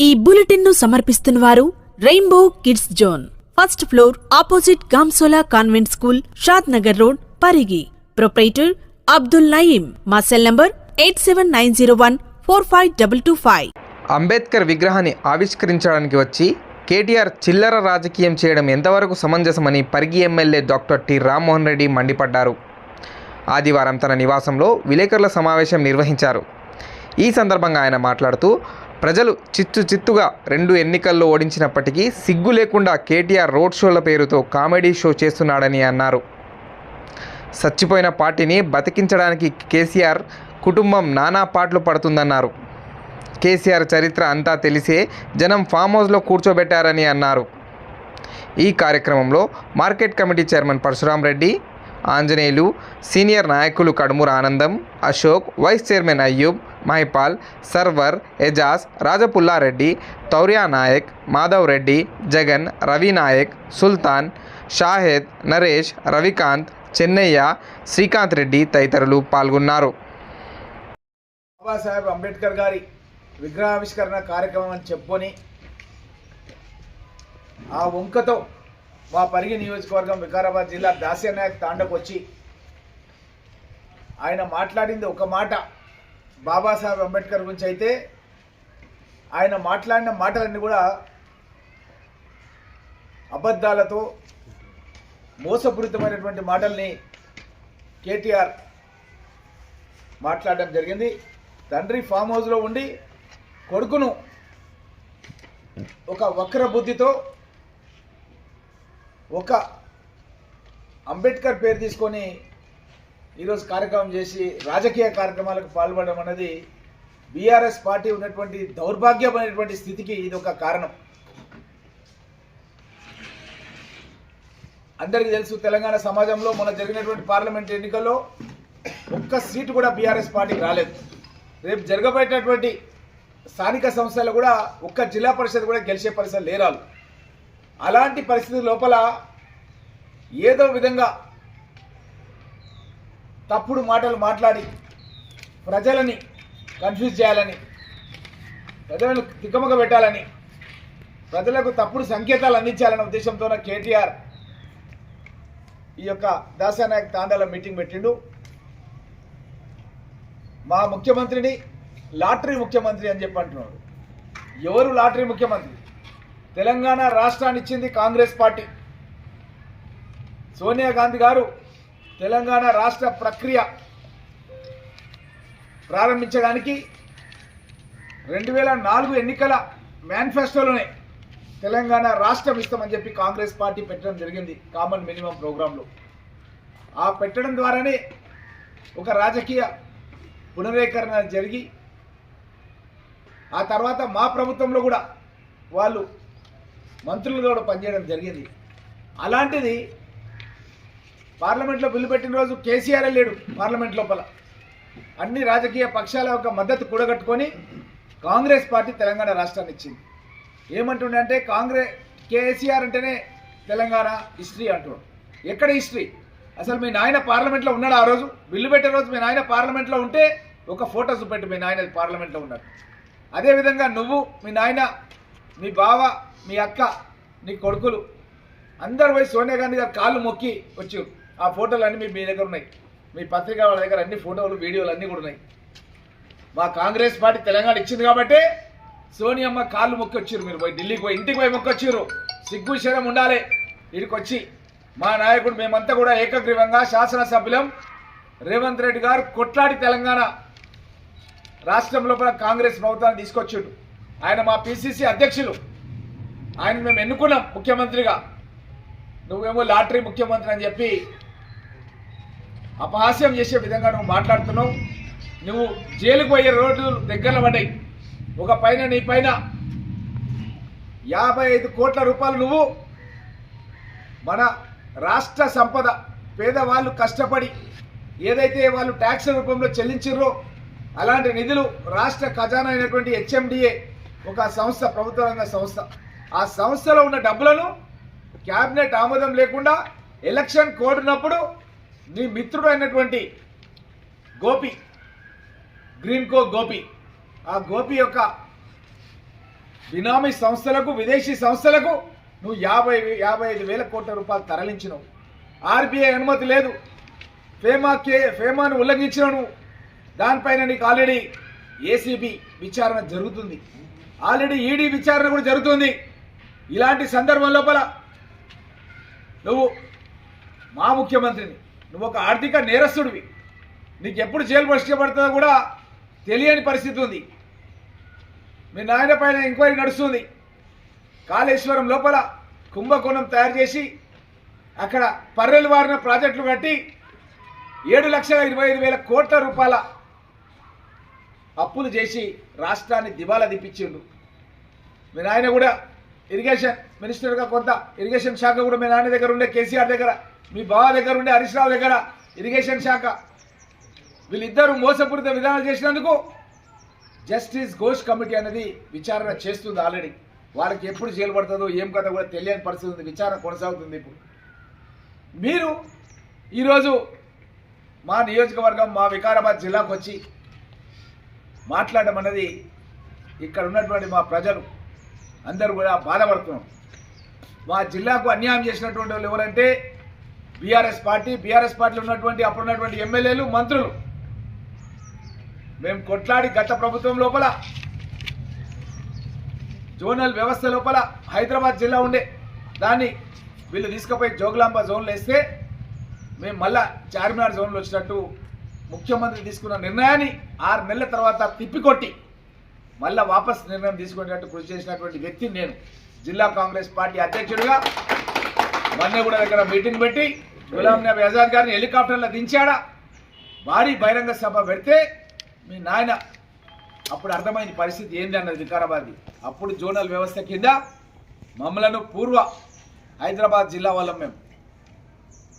ఈ బులెటిన్ ను సమర్పిస్తున్నవారు rainbow kids zone, first floor, opposite గాంసోలా convent school, Shadnagar road, Parigi. Proprietor Abdul Naeem. మా సెల్ నంబర్ 8790145225. అంబేద్కర్ విగ్రహాన్ని ఆవిష్కరించడానికి వచ్చి కేటీఆర్ చిల్లర రాజకీయం చేయడం ఎంతవరకు సమంజసమని Parigi MLA doctor T Rammohan Reddy మండిపడ్డారు. ఆదివారం తన నివాసంలో విలేకరుల సమావేశం నిర్వహించారు. ఈ సందర్భంగా ఆయన మాట్లాడుతూ, ప్రజలు చిత్తుగా 2 ఎన్నికల్లో ఓడించినప్పటికీ సిగ్గు లేకుండా కేటీఆర్ రోడ్ షోల పేరుతో కామెడీ షో చేస్తున్నాడని అన్నారు. చచ్చిపోయిన పార్టీని బతికించడానికి కేసీఆర్ కుటుంబం నానా పాటలు పడుతుందన్నారు. కేసీఆర్ చరిత్ర అంతా తెలిసే జనం ఫామ్ హౌస్లో కూర్చోబెట్టారని అన్నారు. ఈ కార్యక్రమంలో market committee chairman Parashuram Reddy, Anjaneyulu, senior నాయకులు కడుమూర ఆనందం, అశోక్, వైస్ చైర్మన్ అయ్యూబ్, మహిపాల్, సర్వర్, ఎజాజ్, రాజపుల్లారెడ్డి, తౌర్యా నాయక్, మాధవ్ రెడ్డి, జగన్, రవి నాయక్, సుల్తాన్, షాహెద్, నరేష్, రవికాంత్, చెన్నయ్య, శ్రీకాంత్ రెడ్డి తదితరులు పాల్గొన్నారు. బాబాసాహెబ్ అంబేద్కర్ గారి విగ్రహావిష్కరణ కార్యక్రమం అని చెప్పుకొని ఆ వంకతో మా పరిగి నియోజకవర్గం వికారాబాద్ జిల్లా దాస్యనాయక్ తాండకు వచ్చి ఆయన మాట్లాడింది ఒక మాట బాబాసాహెబ్ అంబేద్కర్ గురించి అయితే, ఆయన మాట్లాడిన మాటలన్నీ కూడా అబద్ధాలతో మోసపూరితమైనటువంటి మాటల్ని కేటీఆర్ మాట్లాడడం జరిగింది. తండ్రి ఫామ్ హౌస్లో ఉండి కొడుకును ఒక వక్ర బుద్ధితో ఒక అంబేద్కర్ పేరు తీసుకొని ఈరోజు కార్యక్రమం చేసి రాజకీయ కార్యక్రమాలకు పాల్పడడం అనేది బీఆర్ఎస్ పార్టీ ఉన్నటువంటి దౌర్భాగ్యమైనటువంటి స్థితికి ఇది ఒక కారణం. అందరికీ తెలుసు, తెలంగాణ సమాజంలో మొన్న జరిగినటువంటి పార్లమెంట్ ఎన్నికల్లో ఒక్క సీటు కూడా బీఆర్ఎస్ పార్టీకి రాలేదు. రేపు జరగబోయేటటువంటి స్థానిక సంస్థలు కూడా ఒక్క జిల్లా పరిషత్ కూడా గెలిచే పరిస్థితి లేరాలు. అలాంటి పరిస్థితి లోపల ఏదో విధంగా తప్పుడు మాటలు మాట్లాడి ప్రజలని కన్ఫ్యూజ్ చేయాలని, ప్రజలను తికమక పెట్టాలని, ప్రజలకు తప్పుడు సంకేతాలు అందించాలనే ఉద్దేశంతో కేటీఆర్ ఈ యొక్క దాసానాయక్ తాండాల మీటింగ్ పెట్టిండు. మా ముఖ్యమంత్రిని లాటరీ ముఖ్యమంత్రి అని చెప్పి అంటున్నాడు. ఎవరు లాటరీ ముఖ్యమంత్రి? తెలంగాణ రాష్ట్రాన్ని ఇచ్చింది కాంగ్రెస్ పార్టీ. సోనియా గాంధీ గారు తెలంగాణ రాష్ట్ర ప్రక్రియ ప్రారంభించడానికి 2004 ఎన్నికల మేనిఫెస్టోలోనే తెలంగాణ రాష్ట్రం ఇస్తామని చెప్పి కాంగ్రెస్ పార్టీ పెట్టడం జరిగింది కామన్ మినిమం ప్రోగ్రాంలో. ఆ పెట్టడం ద్వారానే ఒక రాజకీయ పునరేకరణ జరిగి ఆ తర్వాత మా ప్రభుత్వంలో కూడా వాళ్ళు మంత్రులుగా కూడా పనిచేయడం జరిగింది. అలాంటిది పార్లమెంట్లో బిల్లు పెట్టిన రోజు కేసీఆర్ లేడు పార్లమెంట్ లోపల. అన్ని రాజకీయ పక్షాల యొక్క మద్దతు కూడగట్టుకొని కాంగ్రెస్ పార్టీ తెలంగాణ రాష్ట్రాన్ని ఇచ్చింది. ఏమంటుండే అంటే కేసీఆర్ అంటేనే తెలంగాణ హిస్టరీ అంటున్నాడు. ఎక్కడ హిస్టరీ? అసలు మీ నాయన పార్లమెంట్లో ఉన్నాడు? ఆ రోజు బిల్లు పెట్టే రోజు మీ నాయన పార్లమెంట్లో ఉంటే ఒక ఫోటో చూపెట్టు మీ నాయన పార్లమెంట్లో ఉన్నాడు. అదేవిధంగా నువ్వు, మీ నాయన, మీ బావ, మీ అక్క, నీ కొడుకులు అందరూ పోయి సోనియా గాంధీ గారు కాళ్ళు మొక్కి వచ్చారు. ఆ ఫోటోలు అన్నీ మీ దగ్గర ఉన్నాయి. మీ పత్రిక వాళ్ళ దగ్గర అన్ని ఫోటోలు, వీడియోలు అన్నీ కూడా ఉన్నాయి. మా కాంగ్రెస్ పార్టీ తెలంగాణ ఇచ్చింది కాబట్టి సోనియమ్మ కాళ్ళు మొక్కి వచ్చారు. మీరు పోయి ఢిల్లీకి పోయి ఇంటికి పోయి మొక్కి వచ్చారు. సిగ్గు శరం ఉండాలి. వీడికి వచ్చి మా నాయకుడు మేమంతా కూడా ఏకగ్రీవంగా శాసనసభ్యులం రేవంత్ రెడ్డి గారు కొట్లాడి తెలంగాణ రాష్ట్రం లోపల కాంగ్రెస్ ప్రభుత్వాన్ని తీసుకొచ్చాడు. ఆయన మా పిసిసి అధ్యక్షులు. ఆయన మేము ఎన్నుకున్నాం ముఖ్యమంత్రిగా. నువ్వేమో లాటరీ ముఖ్యమంత్రి అని చెప్పి అపహాస్యం చేసే విధంగా నువ్వు మాట్లాడుతున్నావు. నువ్వు జైలుకు పోయే రోజులు దగ్గరలో పడ్డాయి. ఒక పైన నీ పైన 55 కోట్ల రూపాయలు నువ్వు మన రాష్ట్ర సంపద పేదవాళ్ళు కష్టపడి ఏదైతే వాళ్ళు ట్యాక్స్ రూపంలో చెల్లించారో అలాంటి నిధులు రాష్ట్ర ఖజానా అయినటువంటి హెచ్ఎండిఏ ఒక సంస్థ, ప్రభుత్వ రంగ సంస్థ, ఆ సంస్థలో ఉన్న డబ్బులను క్యాబినెట్ ఆమోదం లేకుండా ఎలక్షన్ కోడ్ ఉన్నప్పుడు నీ మిత్రుడు అయినటువంటి గ్రీన్కో గోపి, ఆ గోపి యొక్క బినామీ సంస్థలకు విదేశీ సంస్థలకు నువ్వు 55,000 కోట్ల రూపాయలు తరలించినావు. ఆర్బీఐ అనుమతి లేదు, ఫేమాను ఉల్లంఘించినావు నువ్వు. దానిపైన నీకు ఆల్రెడీ ఏసీబీ విచారణ జరుగుతుంది, ఆల్రెడీ ఈడీ విచారణ కూడా జరుగుతుంది. ఇలాంటి సందర్భం లోపల నువ్వు మా ముఖ్యమంత్రిని, నువ్వు ఒక ఆర్థిక నేరస్తుడివి, నీకు ఎప్పుడు జైలు పడుతుందో కూడా తెలియని పరిస్థితి ఉంది. మీ నాయన పైన ఎంక్వైరీ నడుస్తుంది. కాళేశ్వరం లోపల కుంభకోణం తయారు చేసి అక్కడ పర్రెలు వారిన ప్రాజెక్టులు కట్టి 7,25,000 కోట్ల రూపాయల అప్పులు చేసి రాష్ట్రాన్ని దివాలా దిప్పించిండు. మీ నాయన కూడా ఇరిగేషన్ మినిస్టర్గా కొంత ఇరిగేషన్ శాఖ కూడా మీ నాన్న దగ్గర ఉండే, కేసీఆర్ దగ్గర, మీ బావ దగ్గర ఉండే, హరీష్ రావు దగ్గర ఇరిగేషన్ శాఖ. వీళ్ళిద్దరూ మోసపూరిత విధానాలు చేసినందుకు జస్టిస్ ఘోష్ కమిటీ అనేది విచారణ చేస్తుంది. ఆల్రెడీ వాళ్ళకి ఎప్పుడు జైలు పడుతుందో ఏం కథ కూడా తెలియని పరిస్థితి ఉంది. విచారణ కొనసాగుతుంది. ఇప్పుడు మీరు ఈరోజు మా నియోజకవర్గం, మా వికారాబాద్ జిల్లాకు వచ్చి మాట్లాడడం అనేది ఇక్కడ ఉన్నటువంటి మా ప్రజలు అందరూ కూడా బాధపడుతున్నాం. మా జిల్లాకు అన్యాయం చేసినటువంటి వాళ్ళు ఎవరంటే బీఆర్ఎస్ పార్టీలో ఉన్నటువంటి అప్పుడున్నటువంటి ఎమ్మెల్యేలు, మంత్రులు. మేము కొట్లాడి గత ప్రభుత్వం లోపల జోనల్ వ్యవస్థ లోపల హైదరాబాద్ జిల్లా ఉండే దాన్ని వీళ్ళు తీసుకుపోయి జోగులాంబ జోన్లో వేస్తే మేము మళ్ళా చార్మినార్ జోన్లో వచ్చినట్టు ముఖ్యమంత్రి తీసుకున్న నిర్ణయాన్ని 6 నెలల తర్వాత తిప్పికొట్టి మళ్ళా వాపస్ నిర్ణయం తీసుకునేటట్టు కృషి చేసినటువంటి వ్యక్తిని నేను. జిల్లా కాంగ్రెస్ పార్టీ అధ్యక్షుడిగా మన్నెగూడ దగ్గర మీటింగ్ పెట్టి గులాం నబీ ఆజాద్ గారిని హెలికాప్టర్లో దించాడా, భారీ బహిరంగ సభ పెడితే మీ నాయన అప్పుడు అర్థమైంది పరిస్థితి ఏంది అన్నది వికారాబాద్ది. అప్పుడు జోనల్ వ్యవస్థ కింద మమ్మలను పూర్వ హైదరాబాద్ జిల్లా వాళ్ళం మేము.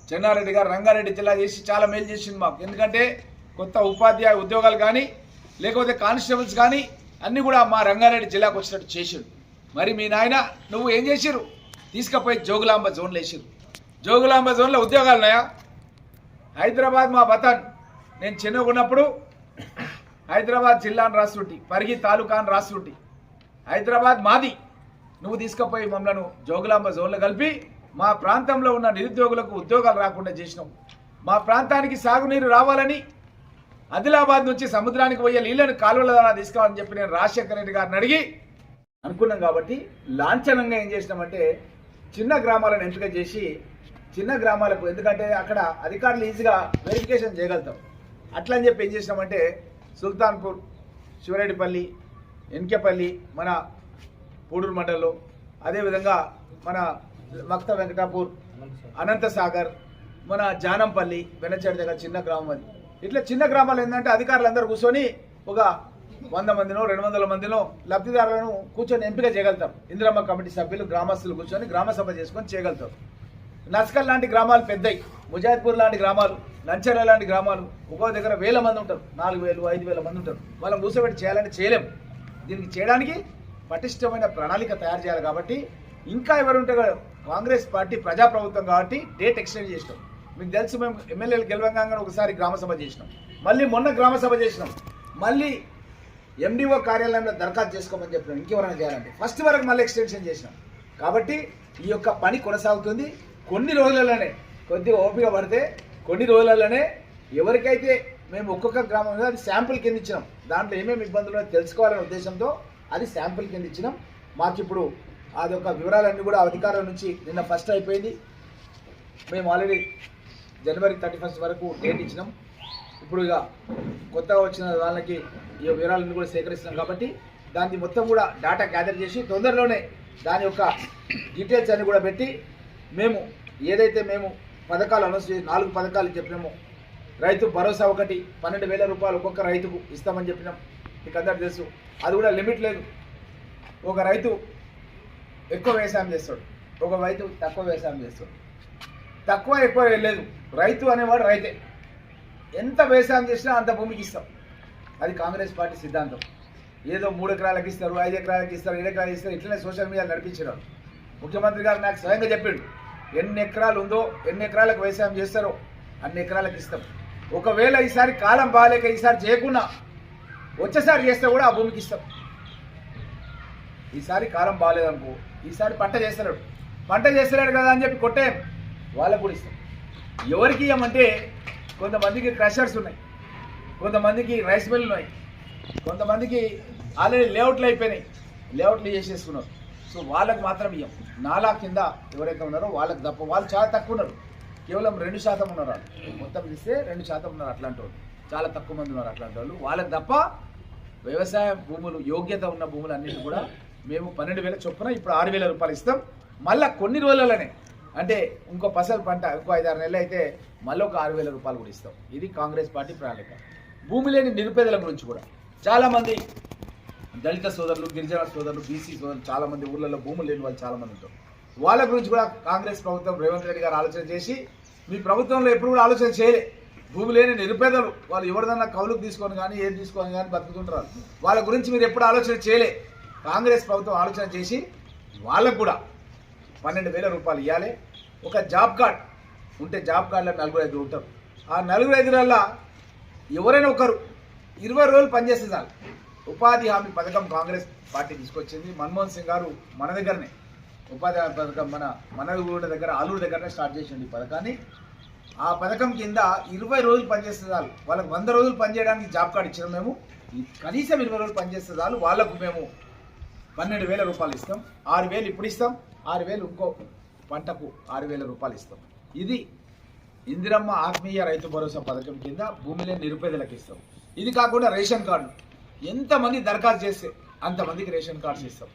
చెన్నారెడ్డి గారు రంగారెడ్డి జిల్లా చేసి చాలా మేలు చేసింది మాకు. ఎందుకంటే కొత్త ఉపాధ్యాయ ఉద్యోగాలు కానీ లేకపోతే కానిస్టేబుల్స్ కానీ అన్నీ కూడా మా రంగారెడ్డి జిల్లాకు వచ్చినట్టు చేసిరు. మరి మీ నాయన నువ్వు ఏం చేసిరు, తీసుకుపోయి జోగులాంబ జోన్లో వేసిరు. జోగులాంబ జోన్లో ఉద్యోగాలు ఉన్నాయా? హైదరాబాద్ మా బతాన్, నేను చిన్నగా ఉన్నప్పుడు హైదరాబాద్ జిల్లాను రాస్తుంటి, పరిగి తాలూకాను రాస్తుంటి. హైదరాబాద్ మాది. నువ్వు తీసుకుపోయి మమ్మల్ని జోగులాంబ జోన్లో కలిపి మా ప్రాంతంలో ఉన్న నిరుద్యోగులకు ఉద్యోగాలు రాకుండా చేసినావు. మా ప్రాంతానికి సాగునీరు రావాలని ఆదిలాబాద్ నుంచి సముద్రానికి పోయే నీళ్ళను కాలువల ద్వారా తీసుకోవాలని చెప్పి నేను రాజశేఖర రెడ్డి గారిని అడిగి అనుకున్నాం. కాబట్టి లాంఛనంగా ఏం చేసినామంటే చిన్న గ్రామాలను ఎంపిక చేసి చిన్న గ్రామాలకు, ఎందుకంటే అక్కడ అధికారులు ఈజీగా వెరిఫికేషన్ చేయగలుగుతాం, అట్లా అని చెప్పి ఏం చేసినామంటే సుల్తాన్పూర్, శివరెడ్డిపల్లి, ఎన్కేపల్లి మన పూడూరు మండలంలో, అదేవిధంగా మన మక్త వెంకటాపూర్, అనంతసాగర్, మన జానంపల్లి, వెనచేడు దగ్గర చిన్న గ్రామం అది. ఇట్లా చిన్న గ్రామాలు ఏంటంటే అధికారులు అందరూ కూర్చొని ఒక 100 మందినో 200 మందినో లబ్ధిదారులను కూర్చొని ఎంపిక చేయగలుగుతారు. ఇందిరమ్మ కమిటీ సభ్యులు, గ్రామస్తులు కూర్చొని గ్రామసభ చేసుకొని చేయగలుగుతారు. నస్కల్ లాంటి గ్రామాలు పెద్దయి, ముజాహిద్పూర్ లాంటి గ్రామాలు, నంచర్ల లాంటి గ్రామాలు ఒక్కో దగ్గర 1000 మంది ఉంటారు, 4000, 5000 మంది ఉంటారు. వాళ్ళని కూర్చోబెట్టి చేయాలంటే చేయలేము. దీనికి చేయడానికి పటిష్టమైన ప్రణాళిక తయారు చేయాలి. కాబట్టి ఇంకా ఎవరు ఉంటారో, కాంగ్రెస్ పార్టీ ప్రజాప్రభుత్వం కాబట్టి డేట్ ఎక్స్టెండ్ చేసినాం. మీకు తెలుసు, మేము ఎమ్మెల్యేలు గెలవంగానే ఒకసారి గ్రామసభ చేసినాం, మళ్ళీ మొన్న గ్రామసభ చేసినాం, మళ్ళీ ఎండిఓ కార్యాలయంలో దరఖాస్తు చేసుకోమని చెప్పినాం ఇంకెవరైనా చేయాలంటే. ఫస్ట్ వరకు మళ్ళీ ఎక్స్టెన్షన్ చేసినాం. కాబట్టి ఈ యొక్క పని కొనసాగుతుంది. కొన్ని రోజులలోనే, కొద్దిగా ఓపిక పడితే కొన్ని రోజులలోనే ఎవరికైతే మేము ఒక్కొక్క గ్రామంలో అది శాంపుల్ కింద ఇచ్చినాం, దాంట్లో ఏమేమి ఇబ్బందులు తెలుసుకోవాలనే ఉద్దేశంతో అది శాంపుల్ కింద ఇచ్చినాం. మాకు ఇప్పుడు అదొక వివరాలన్నీ కూడా అధికారుల నుంచి నిన్న ఫస్ట్ అయిపోయింది. మేము ఆల్రెడీ జనవరి 31 వరకు డేట్ ఇచ్చినాం. ఇప్పుడు ఇక కొత్తగా వచ్చిన వాళ్ళకి ఈ వివరాలన్నీ కూడా సేకరిస్తున్నాం. కాబట్టి దాన్ని మొత్తం కూడా డేటా గ్యాదర్ చేసి తొందరలోనే దాని యొక్క డీటెయిల్స్ అన్ని కూడా పెట్టి మేము ఏదైతే మేము పథకాలు అనౌన్స్ చేసి 4 పథకాలు చెప్పినామో, రైతు భరోసా ఒకటి 12,000 రూపాయలు ఒక్కొక్క రైతుకు ఇస్తామని చెప్పినాం. మీకు అందరు తెలుసు, అది కూడా లిమిట్ లేదు. ఒక రైతు ఎక్కువ వ్యవసాయం చేస్తాడు, ఒక రైతు తక్కువ వ్యవసాయం చేస్తాడు. తక్కువ ఎక్కువ లేదు, రైతు అనేవాడు రైతే. ఎంత వ్యవసాయం చేసినా అంత భూమికి ఇస్తాం. అది కాంగ్రెస్ పార్టీ సిద్ధాంతం. ఏదో 3 ఎకరాలకు ఇస్తారు, 5 ఎకరాలకు ఇస్తారు, 7 ఎకరాలకు ఇస్తారు, ఇట్లనే సోషల్ మీడియా నడిపించారు. ముఖ్యమంత్రి గారు నాకు స్వయంగా చెప్పిండు, ఎన్ని ఎకరాలు ఉందో, ఎన్ని ఎకరాలకు వ్యవసాయం చేస్తారో అన్ని ఎకరాలకు ఇస్తాం. ఒకవేళ ఈసారి కాలం బాగాలేక ఈసారి చేయకుండా వచ్చేసారి చేస్తే కూడా ఆ భూమికి ఇస్తాం. ఈసారి కాలం బాగాలేదనుకో, ఈసారి పంట చేస్తలేడు కదా అని చెప్పి కొట్టే వాళ్ళకు కూడా ఇస్తాం. ఎవరికి ఇవ్వమంటే కొంతమందికి క్రషర్స్ ఉన్నాయి, కొంతమందికి రైస్ మిల్లు ఉన్నాయి, కొంతమందికి ఆల్రెడీ లేఅవుట్లు అయిపోయినాయి, లేఅవుట్లు చేసేసుకున్నారు. సో వాళ్ళకు మాత్రం ఇవ్వం. నాలా కింద ఎవరైతే ఉన్నారో వాళ్ళకి తప్ప, వాళ్ళు చాలా తక్కువ ఉన్నారు, కేవలం 2% ఉన్నారు. వాళ్ళు మొత్తం ఇస్తే 2% ఉన్నారు. అట్లాంటి వాళ్ళు చాలా తక్కువ మంది ఉన్నారు. అట్లాంటి వాళ్ళు వాళ్ళకి తప్ప వ్యవసాయ భూములు, యోగ్యత ఉన్న భూములు అన్నిటి కూడా మేము 12,000 చొప్పున ఇప్పుడు 6,000 రూపాయలు ఇస్తాం. మళ్ళీ కొన్ని రోజులనే, అంటే ఇంకో పసలు పంట ఇంకో 5-6 నెలలు అయితే మళ్ళీ ఒక 6,000 రూపాయలు కూడా ఇస్తాం. ఇది కాంగ్రెస్ పార్టీ ప్రణాళిక. భూమి లేని నిరుపేదల గురించి కూడా చాలామంది దళిత సోదరులు, గిరిజన సోదరులు, బీసీ సోదరులు చాలామంది ఊళ్ళలో భూములు లేని వాళ్ళు చాలామంది ఉంటారు. వాళ్ళ గురించి కూడా కాంగ్రెస్ ప్రభుత్వం రేవంత్ రెడ్డి గారు ఆలోచన చేసి, మీ ప్రభుత్వంలో ఎప్పుడు కూడా ఆలోచన చేయలే. భూమి లేని నిరుపేదలు వాళ్ళు ఎవరిదన్నా కౌలుకు తీసుకొని కానీ ఏది తీసుకొని కానీ బతుకుతుంటారు. వాళ్ళ గురించి మీరు ఎప్పుడు ఆలోచన చేయలే. కాంగ్రెస్ ప్రభుత్వం ఆలోచన చేసి వాళ్ళకు కూడా 12,000 రూపాయలు ఇవ్వాలి. ఒక జాబ్ కార్డ్ ఉంటే జాబ్ కార్డులో 4-5 ఉంటారు. ఆ 4-5 ఎవరైనా ఒకరు 20 రోజులు పనిచేస్తే చాలు. ఉపాధి హామీ పథకం కాంగ్రెస్ పార్టీ తీసుకొచ్చింది. మన్మోహన్ సింగ్ గారు మన దగ్గరనే ఉపాధి హామీ పథకం మన ఊరి దగ్గర, ఆలూరు దగ్గరనే స్టార్ట్ చేసింది ఈ పథకాన్ని. ఆ పథకం కింద 20 రోజులు పనిచేస్తే చాలు. వాళ్ళకి 100 రోజులు పనిచేయడానికి జాబ్ కార్డు ఇచ్చినాం మేము. కనీసం 20 రోజులు పనిచేస్తే చాలు. వాళ్ళకు మేము 12,000 రూపాయలు ఇస్తాం. 6,000 ఇప్పుడు ఇస్తాం, 6,000 ఇంకో పంటకు 6,000 రూపాయలు ఇస్తాం. ఇది ఇందిరమ్మ ఆత్మీయ రైతు భరోసా పథకం కింద భూమి లేని నిరుపేదలకు ఇస్తాం. ఇది కాకుండా రేషన్ కార్డు ఎంతమంది దరఖాస్తు చేస్తే అంతమందికి రేషన్ కార్డ్స్ ఇస్తాం.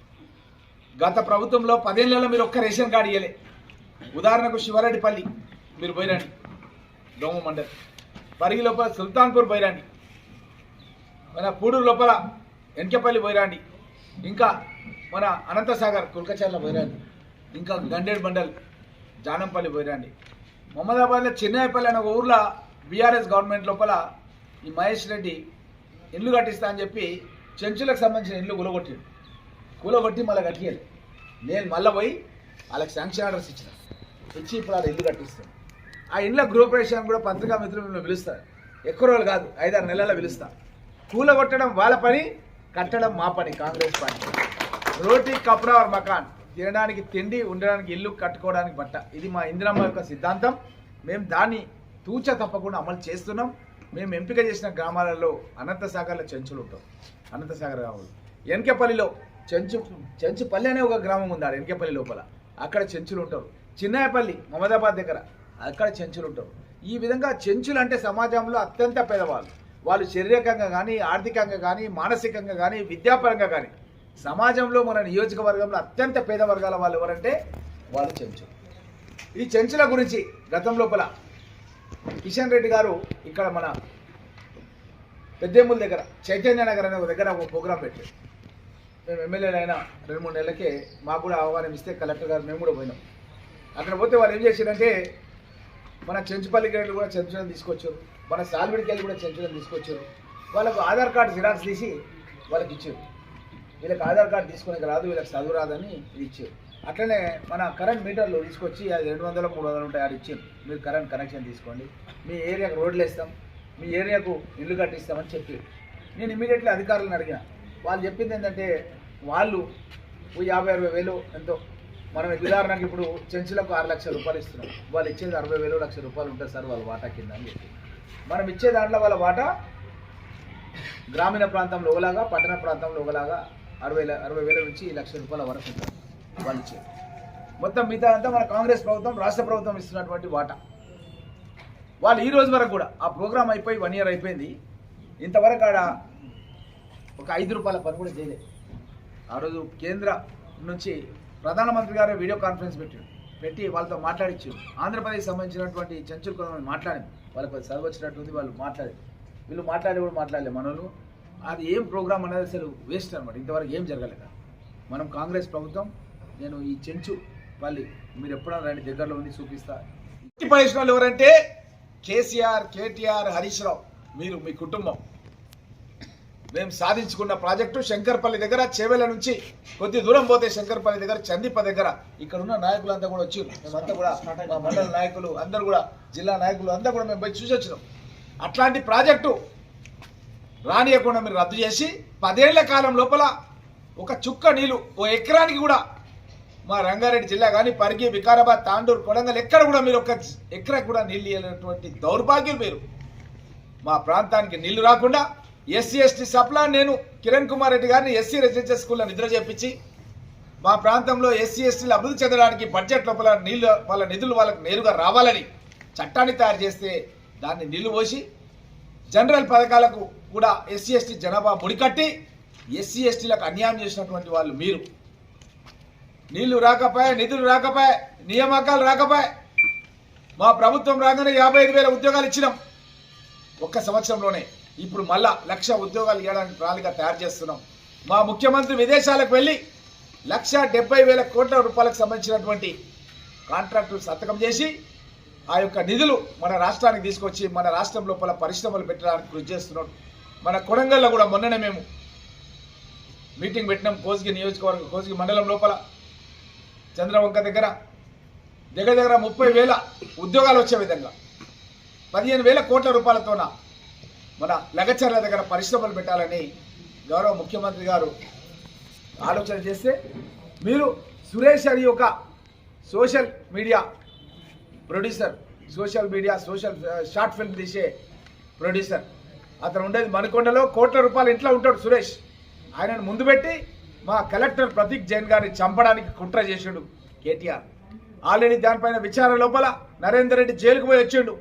గత ప్రభుత్వంలో 10 ఏళ్లలో మీరు ఒక్క రేషన్ కార్డు ఇవ్వలే. ఉదాహరణకు శివరెడ్డిపల్లి మీరు పోయిరండి, దోమ మండల్, పరిగి లోపల సుల్తాన్పూర్ పోయిరండి, మన పూడూరు లోపల ఎన్కెపల్లి పోయిరండి, ఇంకా మన అనంతసాగర్ కుల్కచర్ల పోయిరండి, ఇంకా గండేడ్ మండల్ జానంపల్లి పోయిరండి. మొహమ్మదాబాద్లో చెన్నైపల్లి అనే ఒక ఊర్లో బీఆర్ఎస్ గవర్నమెంట్ లోపల ఈ మహేష్ రెడ్డి ఇల్లు కట్టిస్తా అని చెప్పి చెంచులకు సంబంధించిన ఇల్లు కూలగొట్టి మళ్ళీ కట్టియాలి. నేను మళ్ళీ పోయి వాళ్ళకి శాంక్షన్ ఆర్డర్స్ ఇచ్చి ఇప్పుడు వాళ్ళ ఇల్లు కట్టిస్తాను. ఆ ఇంట్లో గృహప్రవేశం కూడా పత్రికా మిత్రులు పిలుస్తారు. ఎక్కువ రోజులు కాదు, 5-6 నెలల్లో పిలుస్తా. కూలగొట్టడం వాళ్ళ పని, కట్టడం మా పని. కాంగ్రెస్ పార్టీ రోటీ కప్రా ఆర్ మకాన్, తినడానికి తిండి, ఉండడానికి ఇల్లు, కట్టుకోవడానికి బట్ట. ఇది మా ఇందిరమ్మ యొక్క సిద్ధాంతం. మేము దాన్ని తూచ తప్పకుండా అమలు చేస్తున్నాం. మేము ఎంపిక చేసిన గ్రామాలలో అనంతసాగర్లో చెంచులు ఉంటాం. అనంతసాగర్ గ్రామంలో ఎన్కెపల్లిలో చెంచుపల్లి అనే ఒక గ్రామం ఉంది. ఎన్కెపల్లి లోపల అక్కడ చెంచులు ఉంటారు. చిన్నాయపల్లి మమదాబాద్ దగ్గర అక్కడ చెంచులు ఉంటారు. ఈ విధంగా చెంచులు అంటే సమాజంలో అత్యంత పేదవాళ్ళు. వాళ్ళు శారీరకంగా కానీ, ఆర్థికంగా కానీ, మానసికంగా కానీ, విద్యాపరంగా కానీ సమాజంలో మన నియోజకవర్గంలో అత్యంత పేద వర్గాల వాళ్ళు ఎవరంటే వాళ్ళు చెంచులు. ఈ చెంచుల గురించి గతం లోపల కిషన్ రెడ్డి గారు ఇక్కడ మన పెద్దేముల దగ్గర చైతన్య నగర్ అనే ఒక దగ్గర ఒక ప్రోగ్రాం పెట్టారు. మేము ఎమ్మెల్యేలు అయినా 2-3 నెలలకే మాకు కూడా ఆహ్వానం ఇస్తే కలెక్టర్ గారు మేము కూడా పోయినాం. అక్కడ పోతే వాళ్ళు ఏం చేశారంటే మన చెంచుపల్లికి వెళ్ళి కూడా చెంచులను తీసుకొచ్చారు, మన సాల్విడికి వెళ్ళి కూడా చెంచులను తీసుకొచ్చారు. వాళ్ళకు ఆధార్ కార్డు జిరాక్స్ తీసి వాళ్ళకి ఇచ్చారు. వీళ్ళకి ఆధార్ కార్డు తీసుకునే రాదు, వీళ్ళకి చదువు రాదని ఇది ఇచ్చారు. అట్లనే మన కరెంట్ మీటర్లు తీసుకొచ్చి అది 200-300 ఉంటాయి, అది ఇచ్చారు. మీరు కరెంట్ కనెక్షన్ తీసుకోండి, మీ ఏరియాకు రోడ్లు వేస్తాం, మీ ఏరియాకు ఇల్లు కట్టిస్తామని చెప్పి నేను ఇమీడియట్లీ అధికారులను అడిగిన. వాళ్ళు చెప్పింది ఏంటంటే వాళ్ళు 50-60 వేలు ఎంతో, మనం ఉదాహరణకి ఇప్పుడు చెంచులకు 6 లక్షల రూపాయలు ఇస్తున్నాం, వాళ్ళు ఇచ్చేది 60,000 లక్ష రూపాయలు ఉంటుంది సార్ వాళ్ళ వాటా కింద అని చెప్పి. మనం ఇచ్చే దాంట్లో వాళ్ళ వాటా గ్రామీణ ప్రాంతంలో ఒకలాగా, పట్టణ ప్రాంతంలో ఒకలాగా 60,000 నుంచి 1,00,000 రూపాయల వరకు ఉంటుంది వాళ్ళు ఇచ్చేది. మొత్తం మిగతా అంతా మన కాంగ్రెస్ ప్రభుత్వం, రాష్ట్ర ప్రభుత్వం ఇస్తున్నటువంటి వాటా. వాళ్ళు ఈ రోజు వరకు కూడా ఆ ప్రోగ్రామ్ అయిపోయి 1 ఇయర్ అయిపోయింది, ఇంతవరకు ఆడ ఒక 5 రూపాయల పని కూడా చేయలేదు. ఆ రోజు కేంద్ర నుంచి ప్రధానమంత్రి గారు వీడియో కాన్ఫరెన్స్ పెట్టి వాళ్ళతో మాట్లాడించారు. ఆంధ్రప్రదేశ్ సంబంధించినటువంటి చెంచులు కొంతమంది మాట్లాడింది, వాళ్ళకి చదువు వచ్చినట్టుంది, వాళ్ళు మాట్లాడారు. వీళ్ళు కూడా మాట్లాడలేదు మనోళ్ళు. అది ఏం ప్రోగ్రామ్ అనేది అసలు వేస్ట్ అనమాట. ఇంతవరకు ఏం జరగలేదు. మనం కాంగ్రెస్ ప్రభుత్వం, నేను ఈ చెంచు వాళ్ళు మీరు ఎప్పుడైనా రండి, దగ్గరలో ఉంది చూపిస్తా. పరిశ్రమలు ఎవరంటే కేసీఆర్, కేటీఆర్, హరీష్ రావు, మీరు మీ కుటుంబం. మేము సాధించుకున్న ప్రాజెక్టు శంకర్పల్లి దగ్గర, చేవెల నుంచి కొద్ది దూరం పోతే శంకర్పల్లి దగ్గర, చందిప్ప దగ్గర ఇక్కడ ఉన్న నాయకులంతా కూడా వచ్చారు. మేమంతా కూడా మా మండల నాయకులు అందరూ కూడా, జిల్లా నాయకులు అంతా కూడా మేము పోయి చూసి వచ్చినాం. అట్లాంటి ప్రాజెక్టు రానియకుండా మీరు రద్దు చేసి 10 ఏళ్ల కాలం లోపల ఒక చుక్క నీళ్లు ఓ ఎకరానికి కూడా మా రంగారెడ్డి జిల్లా కానీ పరిగి, వికారాబాద్, తాండూరు, కొడంగల్ ఎక్కడ కూడా మీరు ఒక ఎకరా కూడా నీళ్ళు ఇవ్వలేనటువంటి దౌర్భాగ్యం మీరు. మా ప్రాంతానికి నీళ్లు రాకుండా ఎస్సీ ఎస్టీ సప్లా నేను కిరణ్ కుమార్ రెడ్డి గారిని ఎస్సీ రెసిడెన్షియల్ స్కూల్లో నిద్ర చేపించి మా ప్రాంతంలో ఎస్సీ ఎస్టీలు అభివృద్ధి చెందడానికి బడ్జెట్ లోపల నీళ్ళు వాళ్ళ నిధులు వాళ్ళకు నేరుగా రావాలని చట్టాన్ని తయారు చేస్తే దాన్ని నీళ్లు పోసి జనరల్ పథకాలకు కూడా ఎస్సీ ఎస్టీ జనాభా ముడికట్టి ఎస్సీ ఎస్టీలకు అన్యాయం చేసినటువంటి వాళ్ళు మీరు. నీళ్లు రాకపోయా, నిధులు రాకపోయా, నియామకాలు రాకపోయా. మా ప్రభుత్వం రాగానే 55,000 ఉద్యోగాలు ఇచ్చినాం ఒక్క సంవత్సరంలోనే. ఇప్పుడు మళ్ళా 1,00,000 ఉద్యోగాలు ఇవ్వడానికి ప్రణాళిక తయారు చేస్తున్నాం. మా ముఖ్యమంత్రి విదేశాలకు వెళ్ళి 1,70,000 కోట్ల రూపాయలకు సంబంధించినటువంటి కాంట్రాక్టు సంతకం చేసి ఆ యొక్క నిధులు మన రాష్ట్రానికి తీసుకొచ్చి మన రాష్ట్రం లోపల పరిశ్రమలు పెట్టడానికి కృషి చేస్తున్నాడు. మన కొడంగల్లో కూడా మొన్ననే మేము మీటింగ్ పెట్టినాం. కోసిగి నియోజకవర్గం, కోసిగి మండలం లోపల చంద్రవంక దగ్గర 30,000 ఉద్యోగాలు వచ్చే విధంగా 15,000 కోట్ల రూపాయలతోన మన లగచర్ల దగ్గర పరిశ్రమలు పెట్టాలని గౌరవ ముఖ్యమంత్రి గారు ఆలోచన చేస్తే మీరు సురేష్ అని ఒక social media producer, social short film తీసే ప్రొడ్యూసర్, అతను ఉండేది మణికొండలో, కోట్ల రూపాయలు ఇంట్లో ఉంటాడు సురేష్. ఆయనను ముందు పెట్టి మా కలెక్టర్ ప్రతీక్ జైన్ గారిని చంపడానికి కుట్ర చేసిండు కేటీఆర్. ఆల్రెడీ దానిపైన విచారణ లోపల నరేందర్ రెడ్డి జైలుకు పోయి వచ్చిండు.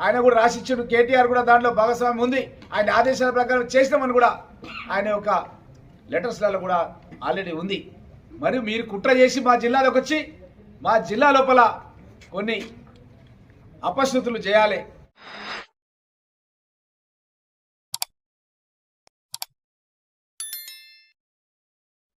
ఆయన కూడా రాసిచ్చిండు. కేటీఆర్ కూడా దాంట్లో భాగస్వామ్యం ఉంది. ఆయన ఆదేశాల ప్రకారం చేసినామని కూడా ఆయన యొక్క లెటర్స్లలో కూడా ఆల్రెడీ ఉంది. మరియు మీరు కుట్ర చేసి మా జిల్లాలోకి వచ్చి మా జిల్లా లోపల కొన్ని అపశృతులు చేయాలి,